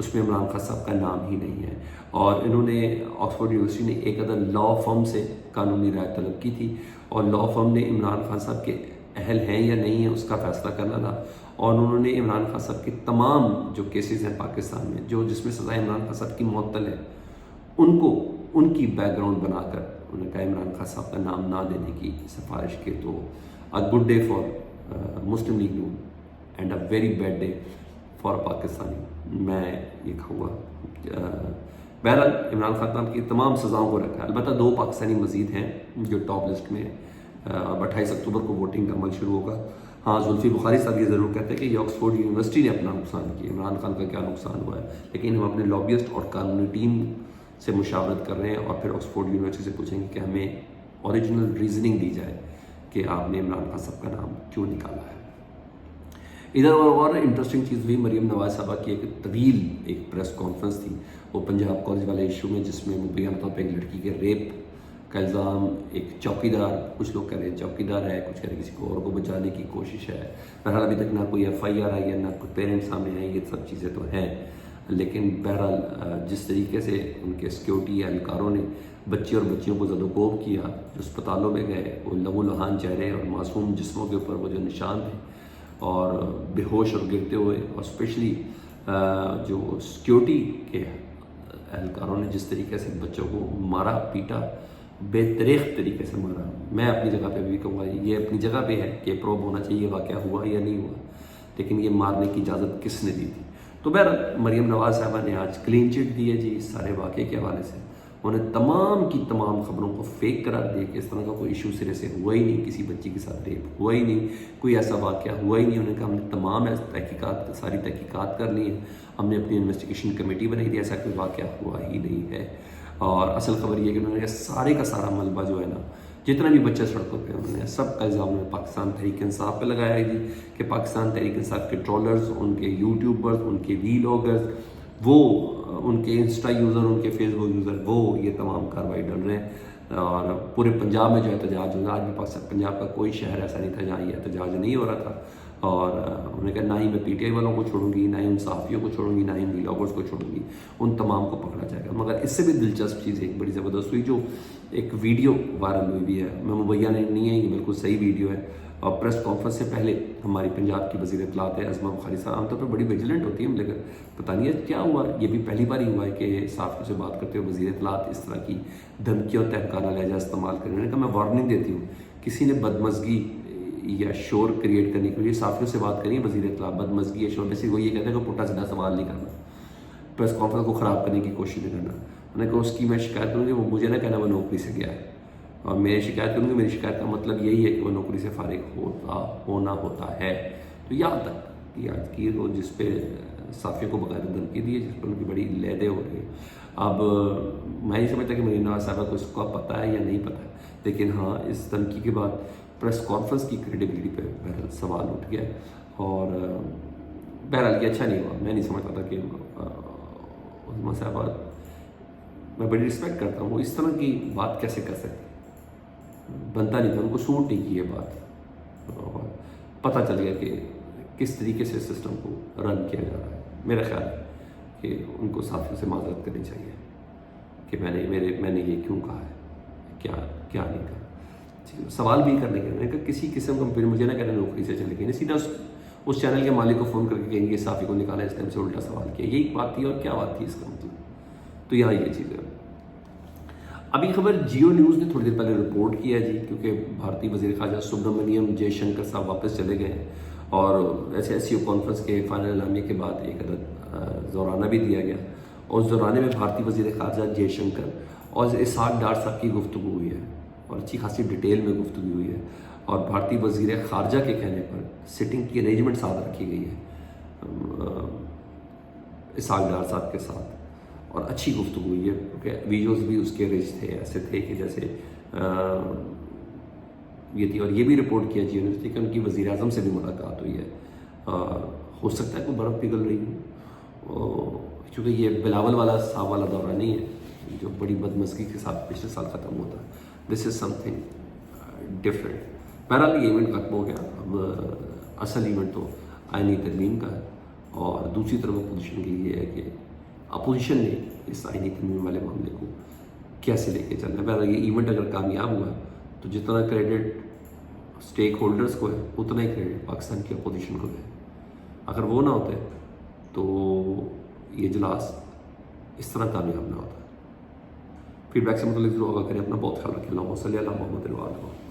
اس میں عمران خان صاحب کا نام ہی نہیں ہے. اور انہوں نے آکسفورڈ یونیورسٹی نے ایک عدد لا فرم سے قانونی رائے طلب کی تھی، اور لا فرم نے عمران خان صاحب کے اہل ہیں یا نہیں ہیں اس کا فیصلہ کرنا تھا. اور انہوں نے عمران خان صاحب کے تمام جو کیسز ہیں پاکستان میں جس میں سزائے عمران خان صاحب کی معطل ہے، ان کی بیک گراؤنڈ بنا کر انہوں نے کہا عمران خان صاحب کا نام نہ دینے کی سفارش کی. تو a good day for Muslim League Noon and a very bad day for Pakistani, میں یہ کہوں گا. بہرحال عمران خان صاحب کی تمام سزاؤں کو رکھا ہے. البتہ 2 پاکستانی مزید ہیں جو ٹاپ لسٹ میں. اب 28 اکتوبر کو ووٹنگ کا عمل شروع ہوگا. ہاں، زلفی بخاری صاحب یہ ضرور کہتے ہیں کہ یہ آکسفورڈ یونیورسٹی نے اپنا نقصان کیا، عمران خان کا کیا نقصان ہوا ہے، لیکن ہم اپنے لابیسٹ اور قانونی ٹیم سے مشاورت کر رہے ہیں اور پھر آکسفورڈ یونیورسٹی سے پوچھیں گے کہ ہمیں اوریجنل ریزننگ دی جائے کہ آپ نے عمران خان صاحب کا نام کیوں نکالا ہے. ادھر اور انٹرسٹنگ چیز ہوئی، مریم نواز صاحبہ کی ایک طویل پریس کانفرنس تھی وہ پنجاب کالج والے ایشو میں، جس میں مبینہ طور پہ ایک لڑکی کے ریپ کا الزام، ایک چوکیدار، کچھ لوگ کہہ رہے ہیں چوکیدار ہے، کچھ کہہ رہے ہیں کسی کو اور کو بچانے کی کوشش ہے. بہرحال ابھی تک نہ کوئی FIR آئی ہے، نہ کوئی پیرنٹ سامنے آئے، یہ سب چیزیں تو ہیں. لیکن بہرحال جس طریقے سے ان کے سیکیورٹی اہلکاروں نے بچے اور بچیوں کو زد و کوب کیا، جو اسپتالوں میں گئے، وہ لہو لہان چہرے اور معصوم جسموں کے اوپر وہ جو نشان تھے، اور بے ہوش اور گرتے ہوئے، اور اسپیشلی جو سیکیورٹی کے اہلکاروں نے جس طریقے سے بچوں کو مارا پیٹا، بے طریق طریقے سے مارا. میں اپنی جگہ پہ بھی کہوں گا یہ اپنی جگہ پہ ہے کہ پروب ہونا چاہیے واقعہ ہوا یا نہیں ہوا، لیکن یہ مارنے کی اجازت کس نے دی تھی. تو بہرحال مریم نواز صاحبہ نے آج کلین چٹ دی ہے جی اس سارے واقعے کے حوالے سے. انہوں نے تمام کی تمام خبروں کو فیک قرار دیا کہ اس طرح کا کوئی ایشو سرے سے ہوا ہی نہیں، کسی بچی کے ساتھ ریپ ہوا ہی نہیں، کوئی ایسا واقعہ ہوا ہی نہیں. انہوں نے کہا ہم نے تمام ساری تحقیقات کر لی ہیں، ہم نے اپنی انویسٹیگیشن کمیٹی بنائی تھی، ایسا کوئی واقعہ ہوا ہی نہیں ہے. اور اصل خبر یہ کہ انہوں نے سارے کا سارا ملبہ جو ہے نا، جتنا بھی بچے سڑکوں پہ انہوں نے سب کا الزام پاکستان تحریک انصاف پہ لگایا ہے جی، کہ پاکستان تحریک انصاف کے ٹرولرز، ان کے یوٹیوبرز، ان کے ویلاگرز، وہ ان کے انسٹا یوزر، ان کے فیس بک یوزر، وہ یہ تمام کارروائی ڈل رہے ہیں. اور پورے پنجاب میں جو احتجاج ہو رہا ہے، آج بھی پاکستان پنجاب کا کوئی شہر ایسا نہیں تھا جہاں یہ احتجاج نہیں ہو رہا تھا. اور انہوں نے کہا نہ ہی میں PTI والوں کو چھوڑوں گی، نہ ہی ان صحافیوں کو چھوڑوں گی، نہ ہی ویلاگرز کو چھوڑوں گی، ان تمام کو پکڑا جائے گا. مگر اس سے بھی دلچسپ چیز ایک بڑی زبردست ہوئی، جو ایک ویڈیو وائرل ہوئی بھی ہے، میں مبینہ نہیں ہے، یہ بالکل صحیح ویڈیو ہے. اور پریس کانفرنس سے پہلے ہماری پنجاب کی وزیر اطلاعات ہے عظمہ بخاری صاحب، عام طور پر بڑی ویجیلنٹ ہوتی ہیں، لیکن پتہ نہیں ہے کیا ہوا، یہ بھی پہلی بار ہی ہوا ہے کہ صحافیوں سے بات کرتے ہوئے وزیر اطلاعات اس طرح کی دھمکیوں اور تہمکارانہ لہجہ استعمال کریں. انہوں نے کہا میں وارننگ دیتی ہوں، کسی نے بدمزگی یا شور کریٹ کرنے کے لیے صحافیوں سے بات کری، وزیر اطلاع بدمزگی یا شور بیسک وہ یہ کہتے ہیں کہ پٹا سیدھا سوال نہیں کرنا، پریس کانفرنس کو خراب کرنے کی کوشش نہیں کرنا. انہوں نے کہا اس کی میں شکایت کروں گی، وہ مجھے نہ کہنا وہ نوکری سے گیا ہے، اور میں شکایت کروں گی، میری شکایت کا مطلب یہی ہے کہ وہ نوکری سے فارغ ہونا ہوتا ہے. تو یاد تک یاد کی تو جس پہ صحافیوں کو بغیر دھمکی دی ہے، جس پر ان کی بڑی لیدیں ہو رہی ہے. اب میں نہیں سمجھتا کہ مریم نواز صاحبہ کو اس کا پتہ ہے یا نہیں پتہ ہے، لیکن ہاں اس دھمکی کے بعد پریس کانفرنس کی کریڈیبلٹی پہ بہرحال سوال اٹھ گیا. اور بہرحال یہ اچھا نہیں ہوا. میں نہیں سمجھتا تھا کہ عظمہ صاحبہ، میں بڑی رسپیکٹ کرتا ہوں، وہ اس طرح کی بات کیسے کر سکتے، بنتا نہیں تھا، ان کو سوٹ نہیں کی یہ بات. اور پتہ چل گیا کہ کس طریقے سے سسٹم کو رن کیا جا رہا ہے. میرا خیال ہے کہ ان کو صحافیوں سے معذرت کرنی چاہیے کہ میں نے یہ کیوں کہا ہے، کیا نہیں کہا. سوال بھی کرنے کے کہ کسی قسم کا پھر مجھے نہ کہنا نوکری سے چلے گئی، سیدھا اس چینل کے مالک کو فون کر کے کہیں گے صحافی کو نکالا، اس ٹائم سے الٹا سوال کیا. یہی بات تھی اور کیا بات تھی اس کا مطلب. تو یہاں یہ چیز ہے. ابھی خبر جیو نیوز نے تھوڑی دیر پہلے رپورٹ کیا جی، کیونکہ بھارتی وزیر خارجہ سبرامنیم جے شنکر صاحب واپس چلے گئے ہیں، اور ایسے SCO کانفرنس کے فائنل اعلامیے کے بعد ایک عدد زورانہ بھی دیا گیا. اور اس زورانے میں بھارتی وزیر خارجہ جے شنکر اور اسحاق ڈار صاحب کی گفتگو ہوئی ہے، اور اچھی خاصی ڈیٹیل میں گفتگو ہوئی ہے. اور بھارتی وزیر خارجہ کے کہنے پر سٹنگ کی ارینجمنٹ ساتھ رکھی گئی ہے اسحاق ڈار صاحب کے ساتھ، اور اچھی گفتگو ہوئی ہے، کیونکہ ویڈیوز بھی اس کے رچ تھے، ایسے تھے کہ جیسے یہ تھی. اور یہ بھی رپورٹ کیا جیو نیوز نے کہ ان کی وزیر اعظم سے بھی ملاقات ہوئی ہے. ہو سکتا ہے کوئی برف پگھل رہی ہو، چونکہ یہ بلاول والا صاحب والا دورہ نہیں ہے جو بڑی بدمزگی کے ساتھ پچھلے سال ختم ہوتا ہے. دس از سم تھنگ ڈفرینٹ. بہرحال یہ ایونٹ ختم ہو گیا. اب اصل ایونٹ تو آئینی ترمیم کا ہے، اور دوسری طرف پوزیشن کی یہ ہے کہ اپوزیشن نے اس آئینی ترمیم والے معاملے کو کیسے لے کے چلنا ہے. بہرحال یہ ایونٹ اگر کامیاب ہوا تو جتنا کریڈٹ اسٹیک ہولڈرز کو ہے اتنا ہی کریڈٹ پاکستان کی اپوزیشن کو ہے. اگر وہ نہ ہوتے تو یہ اجلاس اس طرح کامیاب نہ ہوتا. فیڈ بیک سے متعلق ضرور آگاہ کریں. اپنا بہت خیال رکھیں. اللہم صلی علی محمد و علی محمد.